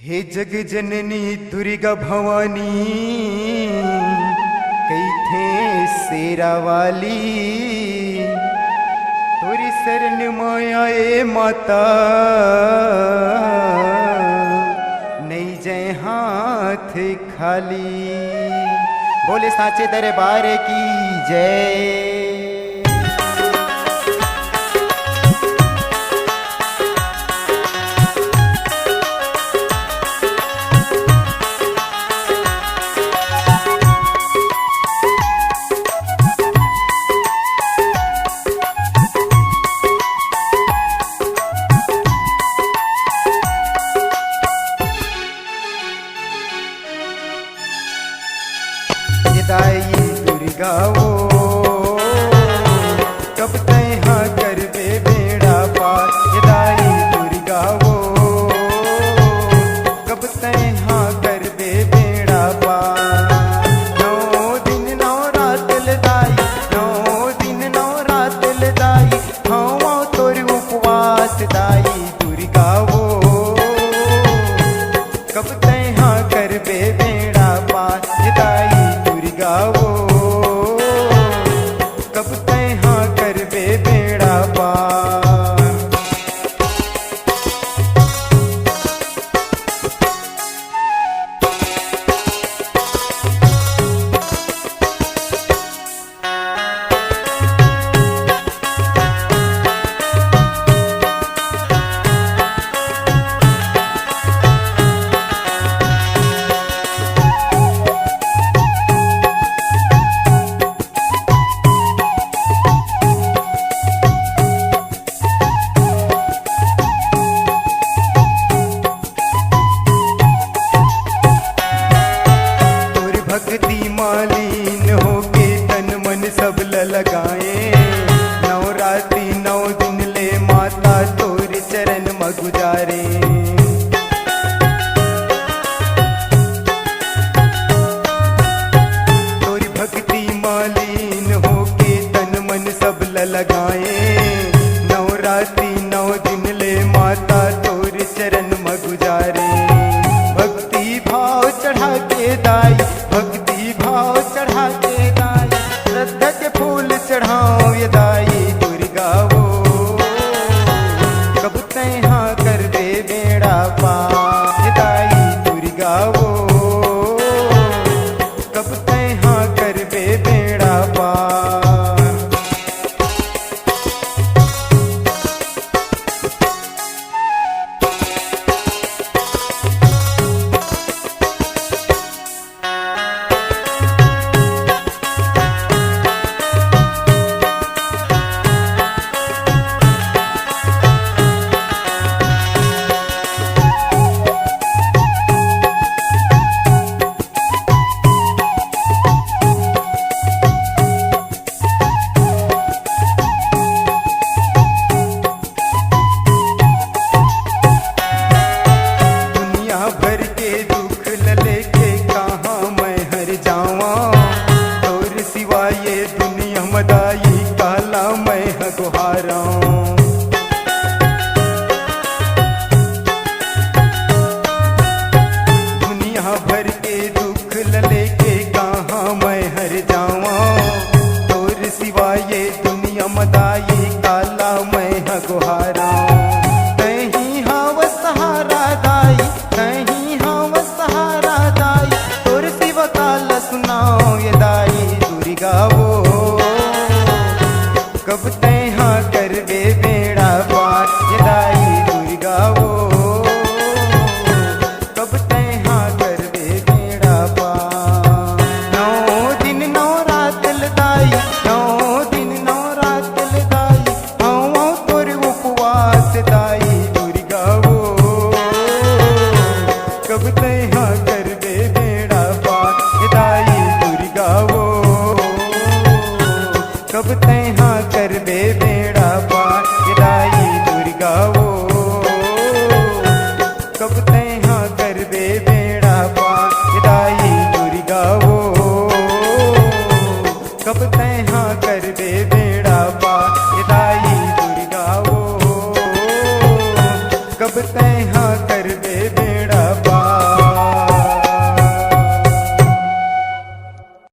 हे जग जननी दुर्गा भवानी कई थे शेरा वाली तोरी शरण माया ए माता नहीं जय हाथ खाली। बोले साचे दरबार की जय। दाई दुर्गा वो कब तैहा कर बे बेड़ा पार। दाई दुर्गा वो कब तैहा कर बे बेड़ा पार। 9 दिन 9 रात लदाई 9 दिन 9 रात लदाई हाँ तोर उपवास। दाई दुर्गा वो कब तैहा कर बे बेड़ा पार। दाई वो कब तैहा कर बे बेड़ा पार। भक्ति मालीन होके तन मन सब लगाए। 9 राती 9 दिन ले माता तोर चरण में गुजारे। तोरी भक्ति मालीन होके तन मन सब लगाए। 9 राती 9 दिन ले माता तोर चरण में गुजारे। भक्ति भाव चढ़ा के दाई भक्ति भाव चढ़ा के दाई श्रद्धा के फूल चढ़ाओ। ये दाई दुर्गा वो कब तैहा कर दे बेड़ा पार।